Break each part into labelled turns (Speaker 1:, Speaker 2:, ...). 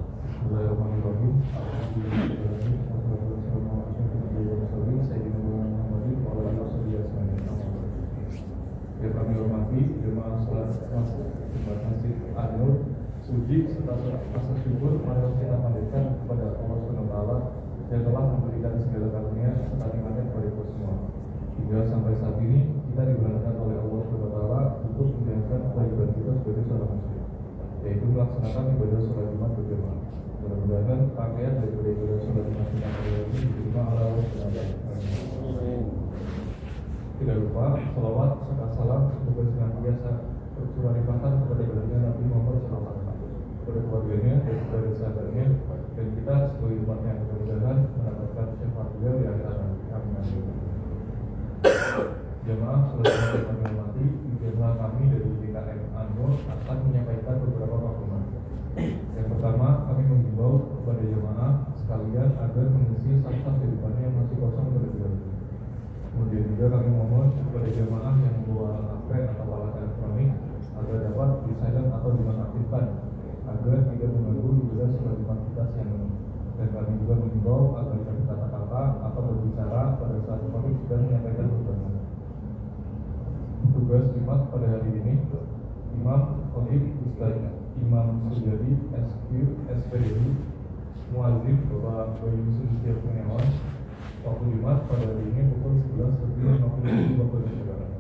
Speaker 1: Bismillahirrahmanirrahim. Yang kami hormati jemaah salat Masjid An-Nur, suci serta rasa syukur marilah kita panjatkan kepada Allah SWT yang telah memberikan segala karunia serta nikmatnya kepada kita semua. Hingga sampai saat ini kita diberangkatkan oleh Allah SWT untuk menjalankan kewajiban kita sebagai seorang muslim, yaitu melaksanakan ibadah sholat Jumat berjamaah. Mudah-mudahan pakaian daripada ibadah sholat Jumat kita kali ini diterima oleh Allah SWT. Tidak lupa salawat serta salam semoga senantiasa tercurah limpahkan kepada baginda Nabi Muhammad SAW, kepada keluarganya dan kepada sahabatnya, dan kita sebagai umatnya yang mudah-mudahan mendapatkan syafaat beliau di akhir nanti. Amin. Jamaah sholat Jumat yang kami hormati, jemaah kami dari DKM An-Nur akan menyampaikan beberapa maklumat. Yang pertama, kami menghimbau kepada jemaah sekalian agar mengisi saf-saf di depannya yang masih kosong terlebih dahulu. Kemudian juga kami mohon kepada jemaah yang membawa HP atau alat elektronik agar dapat di silent atau dinonaktifkan agar tidak mengganggu ibadah sholat Jumat kita siang ini. Dan kami juga menghimbau agar tidak berkata-kata atau berbicara pada saat kami sedang menyampaikan khutbahnya. Tugas Jumat pada hari ini, Imam Khalid Ustaz Imam Sujadi SQ SPDI, Muazzin Bapak Bayu Yusuf Kurniawan. Waktu Jumat pada hari ini pukul 11.50 waktu Indonesia Barat.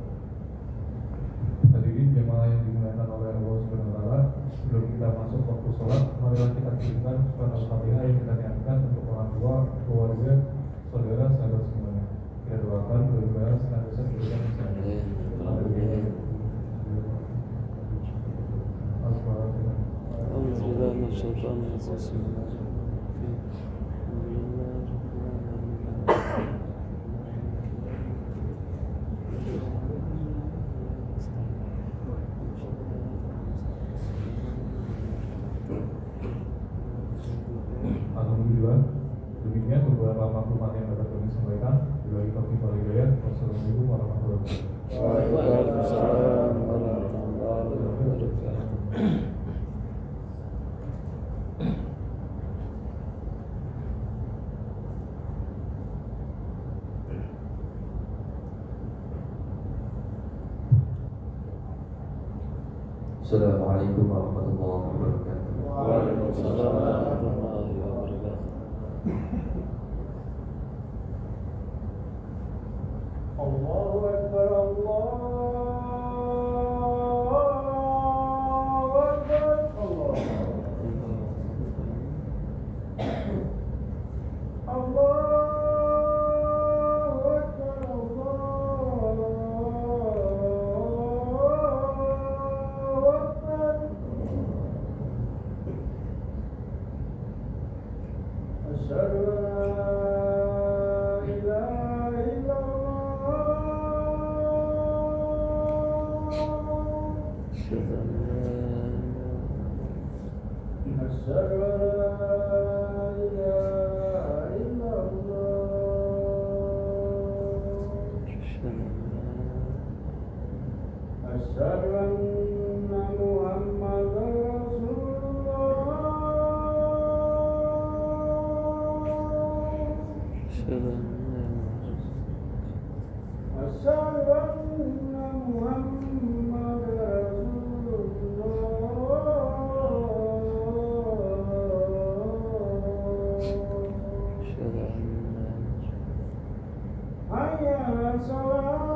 Speaker 1: Hadirin jemaah yang dimuliakan oleh Allah Subhanahu wa taala, sebelum kita masuk waktu sholat, marilah kita kirimkan surat Al-Fatihah yang kita niatkan untuk orang tua, keluarga, saudara, sahabat semuanya. Kita doakan mudah-mudahan senantiasa diberikan kesehatan. Alhamdulillah, demikian beberapa maklumat yang dapat kami sampaikan. Bila taufiq wal hidayah. Wassalamualaikum warahmatullahi wabarakatuh.
Speaker 2: Waalaikumsalam warahmatullahi wabarakatuh.
Speaker 3: Assalamualaikum warahmatullahi wabarakatuh.
Speaker 2: Waalaikumsalam warahmatullahi wabarakatuh.
Speaker 4: Allahu Akbar, Allahu Akbar, Allahu Akbar, Allahu Akbar. Asyhadu an la ilaha illallah. Asyhadu an la ilaha illallah. Asyhadu anna Muhammadar Rasulullah. Asyhadu anna Muhammadar Rasulullah. Hayya 'alas shalah.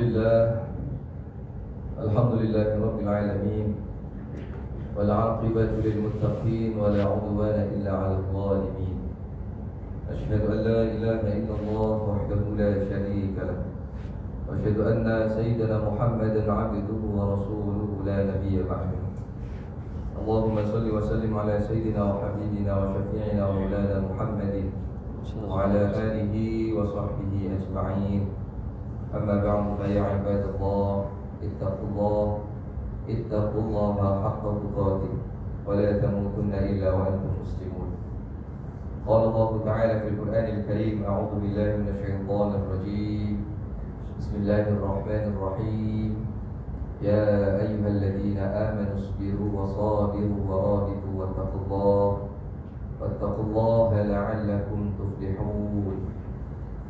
Speaker 3: الحمد لله رب العالمين والعاقبة للمتقين ولا عدوان إلا على الظالمين أشهد أن لا إله إلا الله وحده لا شريك له وأشهد أن سيدنا محمدا عبده ورسوله لا نبي بعده اللهم صل وسلم على سيدنا وحبيبنا وشفيعنا ومولانا محمد وعلى آله وصحبه أجمعين أما بعد فيا عباد الله اتقوا الله حق تقاته ولا تموتن إلا وأنتم مسلمون قال الله تعالى في القرآن الكريم أعوذ بالله من الشيطان الرجيم بسم الله الرحمن الرحيم يا أيها الذين آمنوا اصبروا وصابروا ورابطوا واتقوا الله لعلكم تفلحون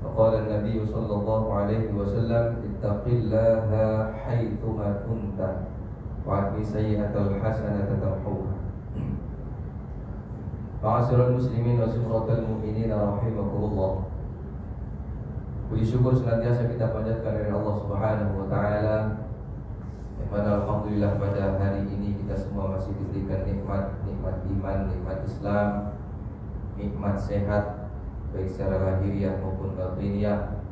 Speaker 3: وقال النبي صلى الله عليه وسلم اتق الله حيثما كنت وأتبع سيئة الحسنة تمحوها Ma'asyiral muslimin wa zumratal mu'minin rahimakumullah. Puji syukur senantiasa kita panjatkan dari Allah Subhanahu wa taala. Yang mana alhamdulillah pada hari ini kita semua masih diberikan nikmat iman, nikmat Islam, nikmat sehat baik secara lahiriah maupun batiniah.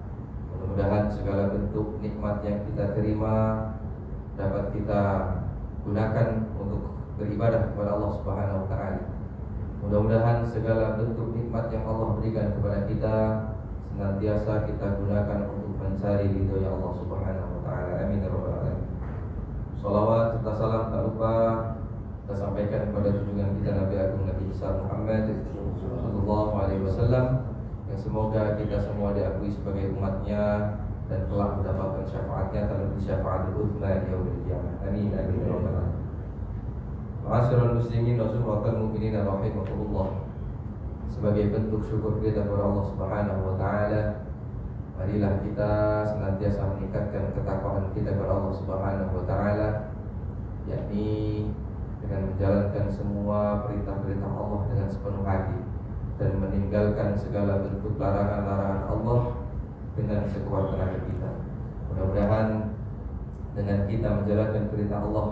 Speaker 3: Mudah-mudahan segala bentuk nikmat yang kita terima dapat kita gunakan untuk beribadah kepada Allah Subhanahu wa taala. Mudah-mudahan segala bentuk nikmat yang Allah berikan kepada kita senantiasa kita gunakan untuk mencari ridho ya Allah Subhanahu wa taala. Amin ya rabbal alamin. Salawat serta salam tak lupa kita sampaikan kepada junjungan kita Nabi Agung Nabi besar Muhammad sallallahu alaihi wasallam yang semoga kita semua diakui sebagai umatnya dan telah mendapatkan syafaatnya terlebih syafaatul uzma di yaumil qiyamah. Amin amin ya rabbal alamin. Ma'asyiral muslimin wa zumratal mu'minin rahimakumullah. Sebagai bentuk syukur kita kepada Allah Subhanahu wa taala, marilah kita senantiasa meningkatkan ketakwaan kita kepada Allah Subhanahu wa taala, yakni dengan menjalankan semua perintah-perintah Allah dengan sepenuh hati dan meninggalkan segala bentuk larangan-larangan Allah dengan sekuat tenaga kita. Mudah-mudahan dengan kita menjalankan perintah Allah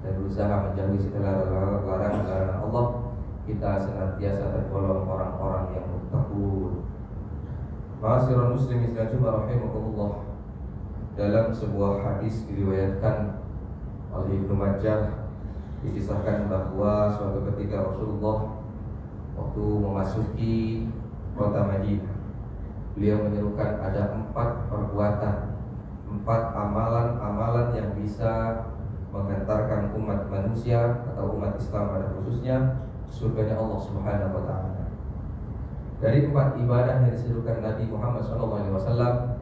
Speaker 3: dan berusaha menjauhi segala larangan-larangan Allah, kita senantiasa tergolong orang-orang yang muttaqun. Ma'asyiral muslimin rahimakumullah. Dalam sebuah hadis diriwayatkan oleh Ibnu Majah, dikisahkan bahwa suatu ketika Rasulullah waktu memasuki kota Madinah, beliau menyerukan ada 4 perbuatan, 4 amalan-amalan yang bisa mengantarkan umat manusia atau umat Islam pada khususnya surganya Allah Subhanahu wa taala. Dari 4 ibadah yang diserukan Nabi Muhammad SAW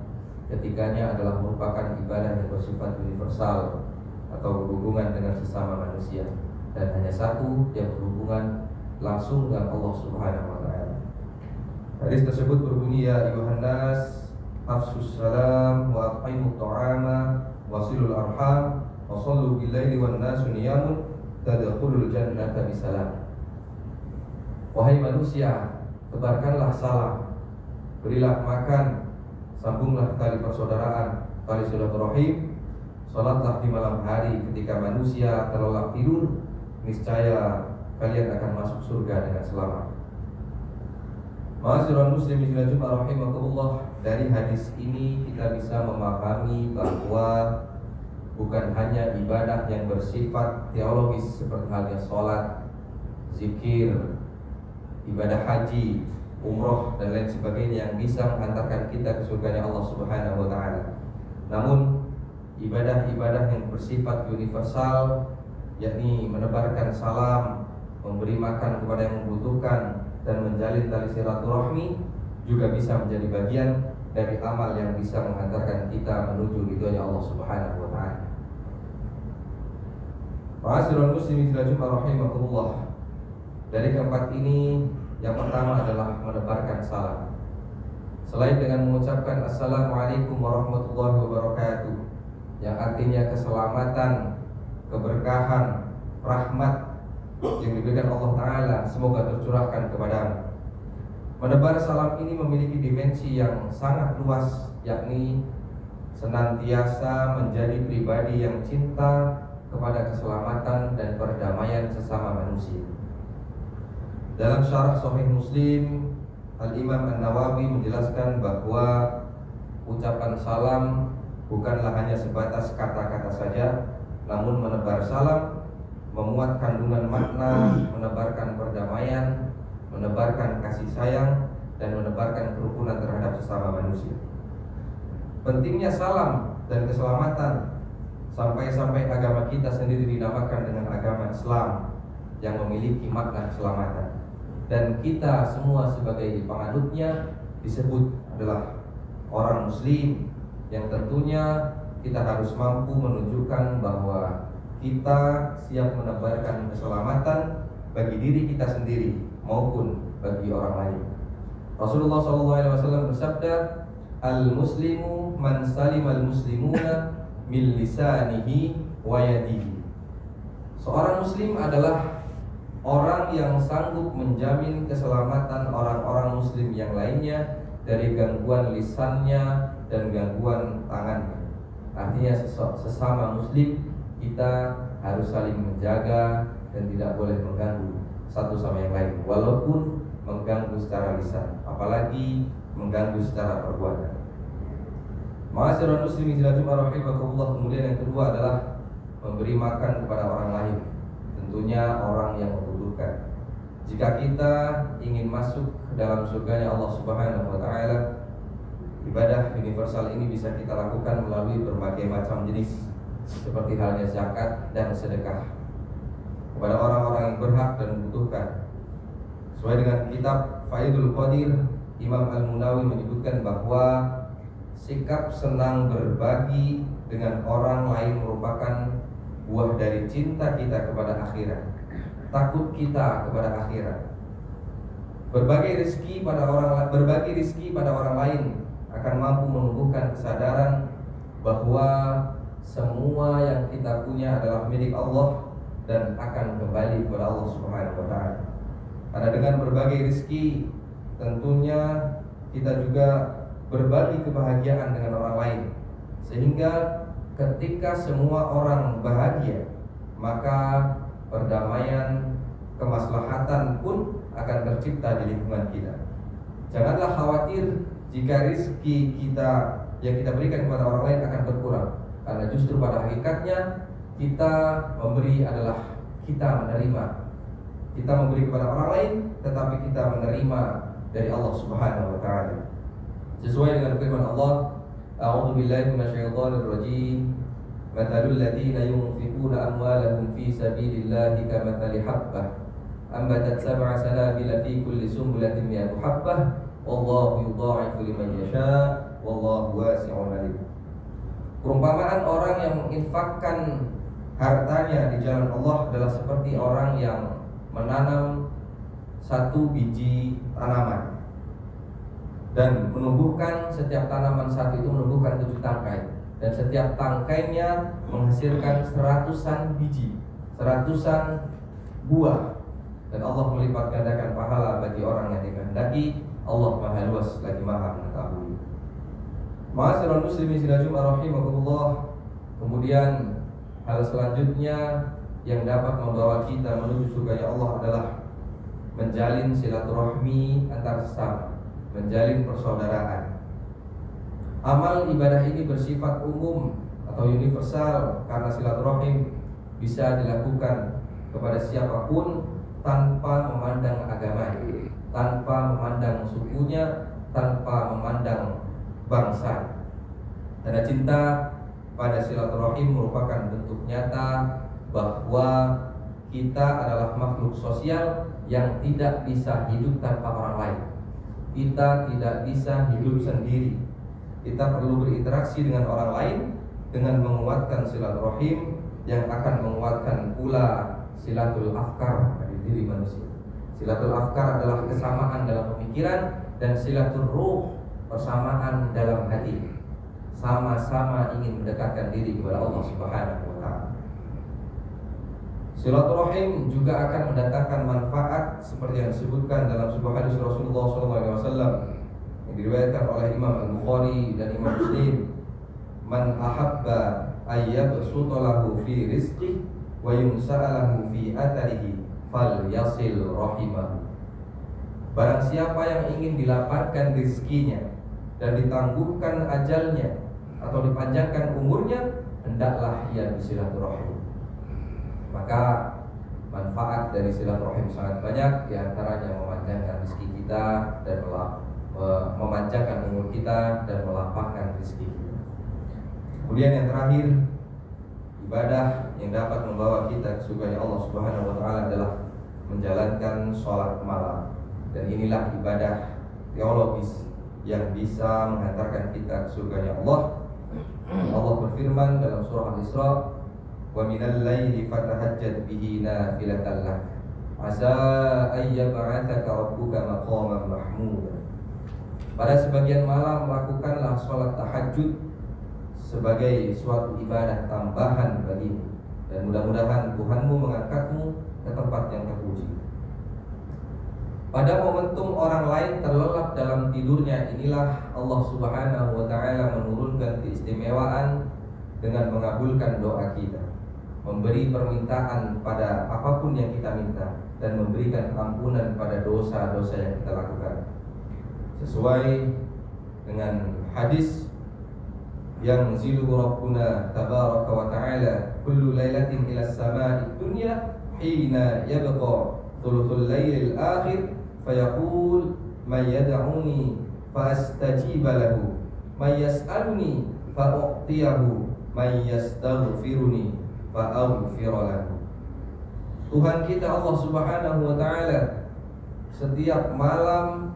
Speaker 3: ketikanya adalah merupakan ibadah yang bersifat universal atau berhubungan dengan sesama manusia, dan hanya satu yang berhubungan langsung dengan Allah Subhanahu wa taala. Hadis tersebut berbunyi, ya ayuhan nas afsus salam wa at'imut ta'ama wasilul arham wa sallu bil laili wan nasu niyamun tadkhulul jannata bisalam. Wahai manusia, tebarkanlah salam, berilah makan, sambunglah tali persaudaraan, tali silaturahim, salatlah di malam hari ketika manusia terlelap tidur, niscaya kalian akan masuk surga dengan selamat. Ma'asyiral muslimin rahimakumullah. Dari hadis ini kita bisa memahami bahwa bukan hanya ibadah yang bersifat teologis seperti halnya sholat, zikir, ibadah haji, umroh dan lain sebagainya yang bisa mengantarkan kita ke surganya Allah Subhanahu wa taala. Namun ibadah-ibadah yang bersifat universal, yakni menebarkan salam, memberi makan kepada yang membutuhkan dan menjalin tali silaturahmi juga bisa menjadi bagian dari amal yang bisa mengantarkan kita menuju ridhonya Allah Subhanahu wa taala. Ma'asyiral muslimin rahimakumullah. Dari keempat ini, yang pertama adalah menebarkan salam. Selain dengan mengucapkan Assalamualaikum warahmatullahi wabarakatuh, yang artinya keselamatan, keberkahan, rahmat yang diberikan Allah Ta'ala semoga tercurahkan kepadamu. Menebar salam ini memiliki dimensi yang sangat luas, yakni senantiasa menjadi pribadi yang cinta kepada keselamatan dan perdamaian sesama manusia. Dalam syarah Sahih Muslim, Al-Imam An-Nawawi menjelaskan bahwa ucapan salam bukanlah hanya sebatas kata-kata saja, namun menebar salam memuat kandungan makna, menebarkan perdamaian, menebarkan kasih sayang, dan menebarkan kerukunan terhadap sesama manusia. Pentingnya salam dan keselamatan sampai-sampai agama kita sendiri dinamakan dengan agama Islam yang memiliki makna keselamatan. Dan kita semua sebagai penganutnya disebut adalah orang muslim, yang tentunya kita harus mampu menunjukkan bahwa kita siap menebarkan keselamatan bagi diri kita sendiri maupun bagi orang lain. Rasulullah SAW bersabda, "Al-muslimu man salimal muslimuna min lisanihi wa yadihi." Seorang muslim adalah orang yang sanggup menjamin keselamatan orang-orang muslim yang lainnya dari gangguan lisannya dan gangguan tangannya. Artinya sesama muslim kita harus saling menjaga dan tidak boleh mengganggu satu sama yang lain, walaupun mengganggu secara lisan, apalagi mengganggu secara perbuatan. Ma'asyiral muslimin rahimakumullah. Kemudian yang kedua adalah memberi makan kepada orang lain, tentunya orang yang membutuhkan. Jika kita ingin masuk ke dalam surganya Allah Subhanahu wa taala, ibadah universal ini bisa kita lakukan melalui berbagai macam jenis, seperti halnya zakat dan sedekah kepada orang-orang yang berhak dan membutuhkan. Sesuai dengan kitab Faidul Qadir, Imam Al-Munawi menyebutkan bahwa sikap senang berbagi dengan orang lain merupakan buah dari cinta kita kepada akhirat, takut kita kepada akhirat. Berbagi rezeki pada orang lain akan mampu menumbuhkan kesadaran bahwa semua yang kita punya adalah milik Allah dan akan kembali kepada Allah Subhanahu wa taala. Karena dengan berbagi rezeki tentunya kita juga berbagi kebahagiaan dengan orang lain, sehingga ketika semua orang bahagia, maka perdamaian, kemaslahatan pun akan tercipta di lingkungan kita. Janganlah khawatir jika rezeki kita yang kita berikan kepada orang lain akan berkurang, karena justru pada hakikatnya kita memberi adalah kita menerima. Kita memberi kepada orang lain, tetapi kita menerima dari Allah Subhanahu wa taala. Sesuai dengan firman Allah, A'udzu billahi minasyaitonir rajim. Mathalul ladzina yunfiquna amwalahum fi sabilillahi kamathali habbah ambatat sab'a sanabila fi kulli sunbulatin mi'atu habbah wallahu yudha'ifu liman yasha wallahu wasi'un 'alim. Perumpamaan orang yang menginfakkan hartanya di jalan Allah adalah seperti orang yang menanam satu biji tanaman dan menumbuhkan, setiap tanaman satu itu menumbuhkan 7 tangkai, dan setiap tangkainya menghasilkan 100-an biji, 100-an buah, dan Allah melipat gandakan pahala bagi orang yang dikehendaki. Allah Maha Luas lagi Maha Mengetahui. Ma'asyiral muslimin rahimakumullah. Kemudian hal selanjutnya yang dapat membawa kita menuju surganya Allah adalah menjalin silaturahmi antar sesama, menjalin persaudaraan. Amal ibadah ini bersifat umum atau universal karena silaturahim bisa dilakukan kepada siapapun tanpa memandang agamanya, tanpa memandang sukunya, tanpa memandang bangsa. Tanda cinta pada silaturahim merupakan bentuk nyata bahwa kita adalah makhluk sosial yang tidak bisa hidup tanpa orang lain. Kita tidak bisa hidup sendiri. Kita perlu berinteraksi dengan orang lain dengan menguatkan silaturahim yang akan menguatkan pula silatul afkar pada diri manusia. Silatul afkar adalah kesamaan dalam pemikiran, dan silatul ruh persamaan dalam hati. Sama-sama ingin mendekatkan diri kepada Allah Subhanahu wa taala. Silaturahim juga akan mendatangkan manfaat seperti yang disebutkan dalam sebuah hadis Rasulullah SAW yang diriwayatkan oleh Imam Al-Bukhari dan Imam Muslim. man ahabba ayyabsuta lahu fi rizqi wa yumsa'alahu fi atharihi falyasil rahimahu. Barang siapa yang ingin dilapangkan rizkinya dan ditangguhkan ajalnya atau dipanjangkan umurnya, hendaklah ia bersilaturahim. Maka manfaat dari silaturahim sangat banyak, diantaranya memanjangkan rezeki kita dan memanjangkan umur kita dan melapangkan rezeki kita. Kemudian yang terakhir, ibadah yang dapat membawa kita ke surga Allah Subhanahu wa taala adalah menjalankan sholat malam. Dan inilah ibadah teologis yang bisa menghantarkan kita ke surga Allah. Allah berfirman dalam surah Al-Isra, wa minal laili fatahajjad bihi nafilatan lak asa ay yab'atsaka rabbuka maqaman mahmuda. Pada sebagian malam lakukanlah sholat tahajud sebagai suatu ibadah tambahan bagimu, dan mudah-mudahan Tuhanmu mengangkatmu ke tempat yang terpuji. Pada momentum orang lain terlelap dalam tidurnya, inilah Allah Subhanahu wa taala menurunkan keistimewaan dengan mengabulkan doa kita, memberi permintaan pada apapun yang kita minta, dan memberikan ampunan pada dosa-dosa yang kita lakukan. Sesuai dengan hadis yang zilu Rabbuna tabaraka wa ta'ala kullu lailatin ila as-sama'i dunya hina yabqa thuluthul lailil akhir fayaqul may yad'uni fa astajiba lahu may yas'aluni fa u'tiyahu may yastaghfiruni fa aghfir lahu. Tuhan kita Allah Subhanahu wa taala setiap malam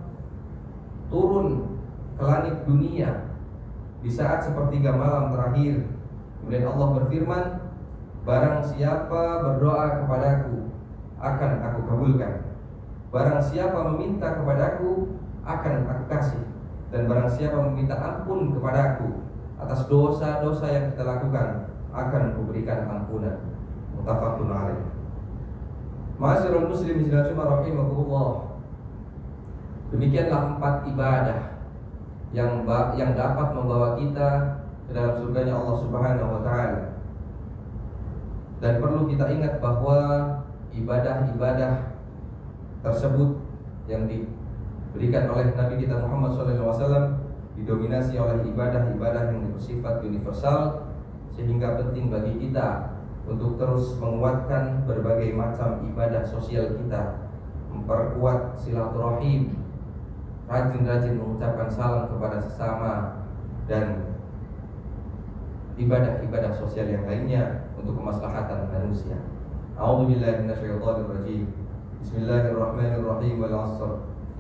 Speaker 3: turun ke langit dunia di saat sepertiga malam terakhir. Kemudian Allah berfirman, barang siapa berdoa kepadaku akan aku kabulkan, barang siapa meminta kepadaku akan aku kasih, dan barang siapa meminta ampun kepadaku atas dosa-dosa yang kita lakukan akan kuberikan ampunan. Muttafaqun alaih. Ma'asyiral muslimin rahimakumullah. Demikianlah 4 ibadah yang dapat membawa kita ke dalam surganya Allah Subhanahu wa taala. Dan perlu kita ingat bahwa ibadah-ibadah tersebut yang diberikan oleh Nabi kita Muhammad SAW didominasi oleh ibadah-ibadah yang bersifat universal, sehingga penting bagi kita untuk terus menguatkan berbagai macam ibadah sosial kita, memperkuat silaturahim, rajin-rajin mengucapkan salam kepada sesama, dan ibadah-ibadah sosial yang lainnya untuk kemaslahatan manusia. A'udzubillahi minasyaitonir rajim. Bismillahirrahmanirrahim. Wal 'ashr.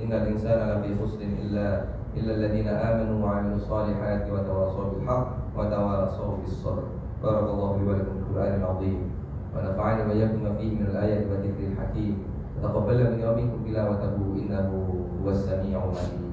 Speaker 3: Innal insana lafi khusrin illa alladziina aamanu wa 'amilus shalihati wa tawassaw bil haqq wa tawassaw bis sabr. Barakallahu li wa lakum fil Qur'anil 'azim. Wa nafa'ani wa iyyakum fihi minal ayati wa dzikril hakim. Taqabbal minni wa minkum tilawatahu innahu huwas samii'ul 'aliim.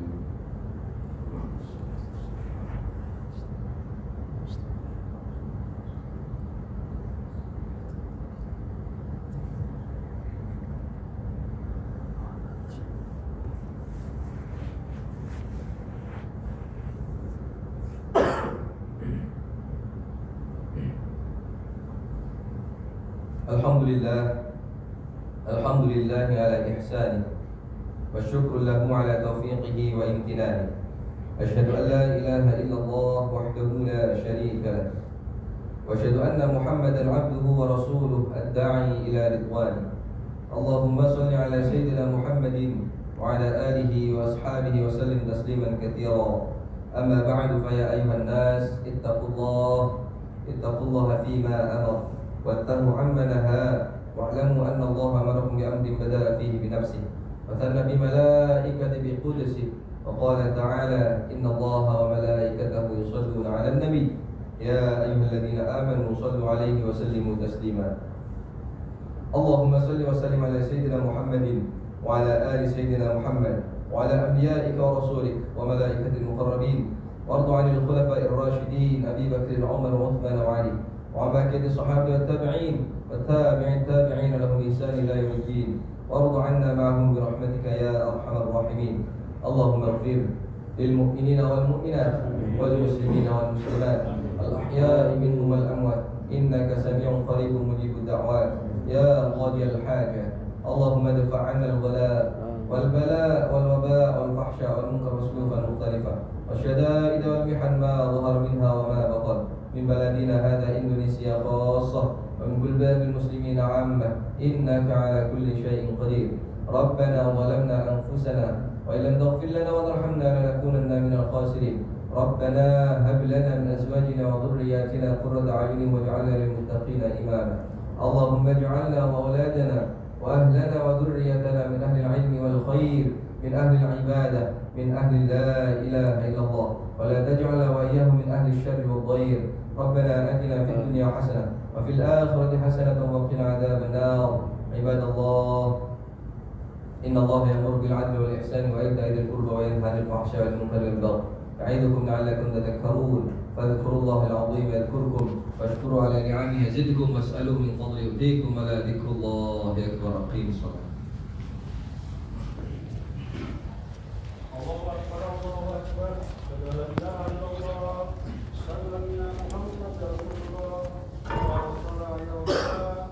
Speaker 3: Alhamdulillah ala ihsani wa syukru lahu ala taufiqihi wa imtinani. Asyhadu an la ilaha illallah wahdahu la syarika lah, wa asyhadu anna Muhammadan 'abduhu wa rasuluh ad-da'i ila ridwani. Allahumma shalli ala sayyidina Muhammadin wa ala alihi wa ashabihi wa sallim tasliman katsira. Amma ba'du, fa ya ayyuhan nas ittaqullaha fima amara wattaqu amma nahaa wa'lamu anna Allah amarakum bi amrin bada'a fihi bi nafsihi wa thanna bi malaikatihi bi qudsihi wa qala ta'ala inna Allaha wa malaikatahu yusalluna 'alan nabi ya ayyuhalladzina amanu sallu 'alaihi wa sallimu taslima. Allahumma salli wa sallim ala sayyidina Muhammadin wa ala ali sayyidina Muhammad wa ala anbiya'ika wa rasulik wa malaikatil muqarrabin warḍu 'anil khulafa'ir rasyidin Abi Bakr, Umar, Uthman wa Ali wa baqiyati sahabi wat tabi'in wa tabi'in tabi'in lahum bi ihsan ila yaumiddin warḍu 'anna ma'ahum bi rahmatika ya arhamar rahimin. Allahumma ighfir lil mu'minina wal mu'minat wal muslimina wal muslimat الأحياء منهم والأموات إنك سميع قريب مجيب الدعوات يا قاضي الحاجة اللهم ادفع عنا الغلاء والبلاء والوباء والفحشاء والمنكر والسلوك المختلفة والشدائد والمحن ما ظهر منها وما بطن من بلدنا هذا إندونيسيا خاصة ومن بلدان المسلمين عامة إنك على كل شيء قدير ربنا ظلمنا أنفسنا وإن لم تغفر لنا وترحمنا لنكونن من الخاسرين ربنا هب لنا من أزواجنا وذرياتنا قرة أعين واجعلنا للمتقين إماما اللهم اجعلنا وأولادنا وأهلنا وذريتنا من أهل العلم والخير من أهل العبادة من أهل لا إله إلا الله ولا تجعل وإياهم من أهل الشر والضير ربنا آتنا في الدنيا حسنة وفي الآخرة حسنة وقنا عذاب النار عباد الله إن الله يأمر بالعدل والإحسان وإيتاء ذي القربى وينهى عن الفحشاء والمنكر والبغي يعظكم لعلكم تذكرون فاذكروا الله العظيم يذكركم واشكروا على نعمه يزدكم واسألوا من فضله يؤتيكم ولا ذكر الله أكبر أقيموا الصلاة
Speaker 4: الله أكبر الله أكبر أشهد أن لا إله إلا الله أشهد أن محمدا رسول الله اللهم صل على محمد وعلى الصلاة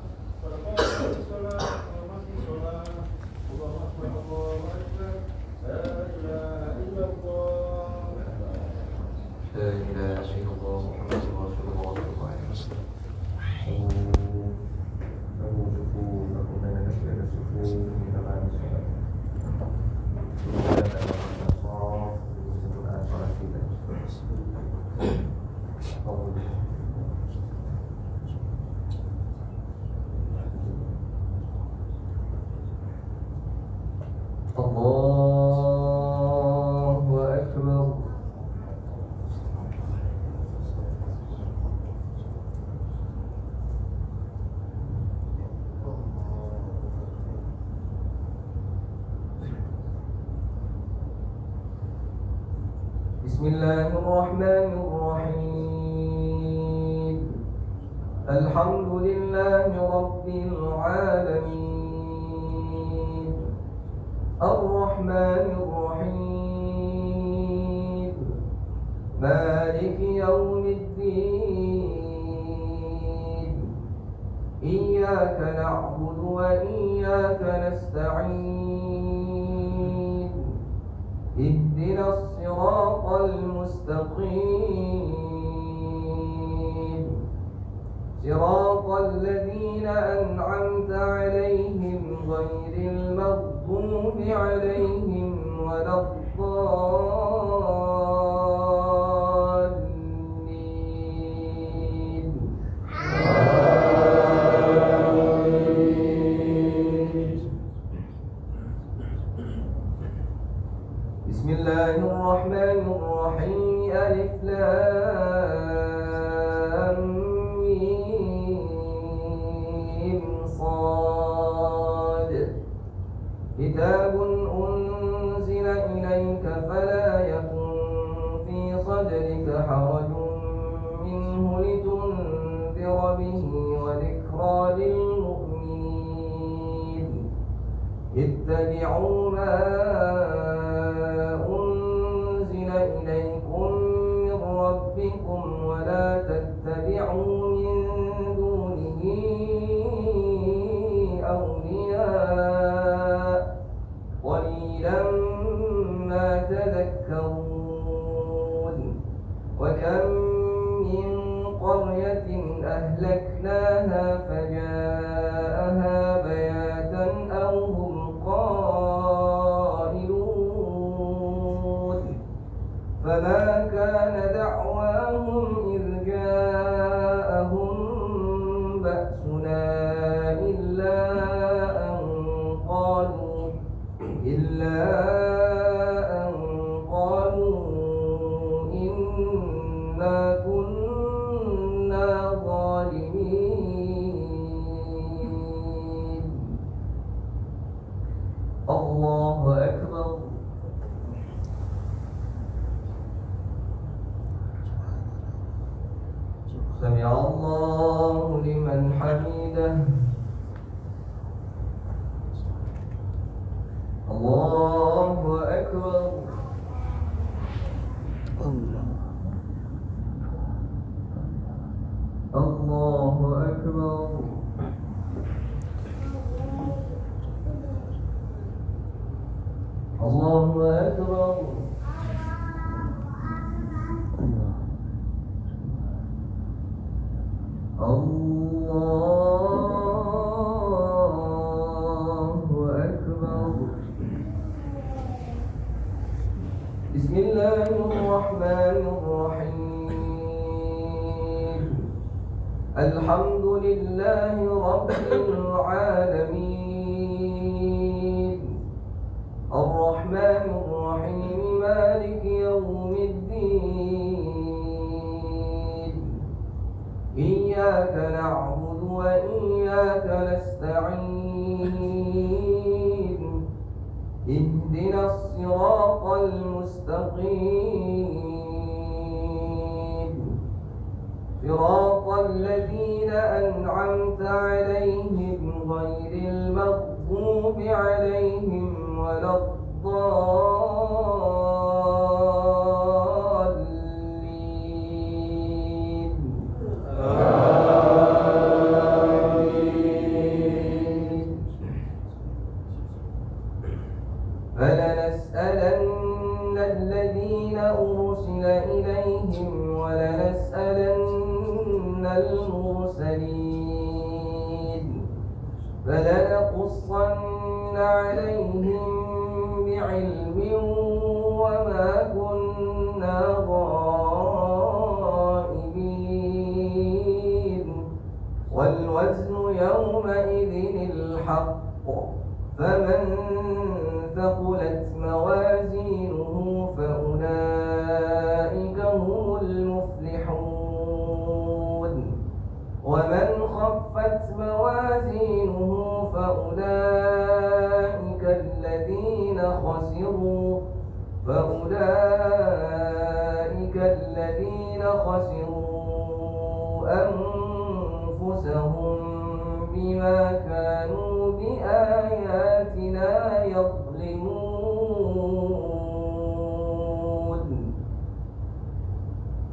Speaker 4: وقامت الصلاة الله أكبر الله أكبر لا إله إلا الله
Speaker 3: لا إله إلا الله محمد رسول الله صلى الله عليه وسلم له شكور لكم بين نسل السكون من بعد الصلاة الله أكبر بسم الله الرحمن الرحيم الحمد لله رب العالمين الرحمن الرحيم مالك يوم الدين إياك نعبد وإياك نستعين اهدنا الصراط المستقيم صراط الذين أنعمت عليهم غير المغضوب عليهم ولا الضالين بسم الله الرحمن الرحيم ألف لام ميم صاد كتاب أنزل إليك فلا يكن في صدرك حرج منه لتنذر به وذكرى للمؤمنين اتبعوا ما أنزل إليكم من ربكم ولا تتبعوا من دونه أولياء قليلا ما تذكرون وكم من قرية أهلكناها فجاءها بياتا أو هم قائلون فما كان دعواهم إذ جاءهم بأسنا إلا أن قالوا إنا كنا ظالمين الله أكبر سمع الله لمن حمده الله أكبر Allahu Akbar. Allahu Akbar. Bismillahirrahmanirrahim. Alhamdulillahi Rabbil Alamin. Ar-Rahmanir-Rahim. Maliki Yawmiddin. Iyyaka na'budu wa iyyaka nasta'in. Ihdinas siratal mustaqim. Siratal ladzina an'amta 'alaihim ghairil maghdubi 'alaihim waladdallin. Amin. فلنسألن الذين أرسل إليهم ولنسألن المرسلين فلنقصن عليهم بعلم وما كنا غائبين والوزن يومئذ الحق فمن ثقلت موازينه فأولئك هم المفلحون ومن خفت موازينه فأولئك الذين خسروا أنفسهم بما كانوا بآياتنا يظلمون.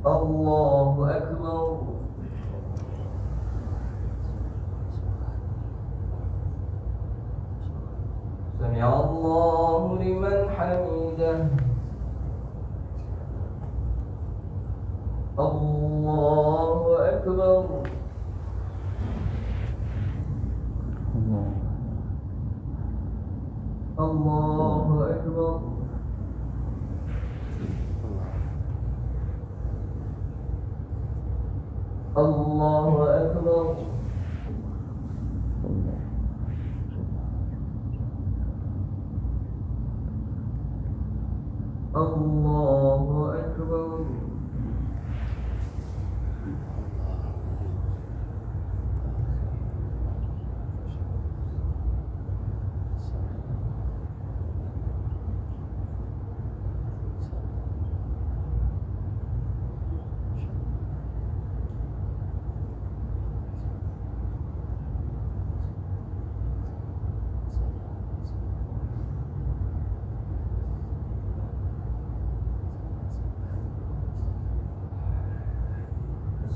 Speaker 3: الله أكبر. سمع الله لمن حمده. الله أكبر. الله أكبر. الله أكبر. الله أكبر.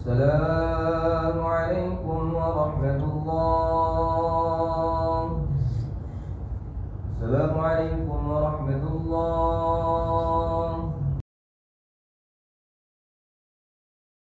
Speaker 3: السلام عليكم ورحمة الله. السلام عليكم ورحمة الله.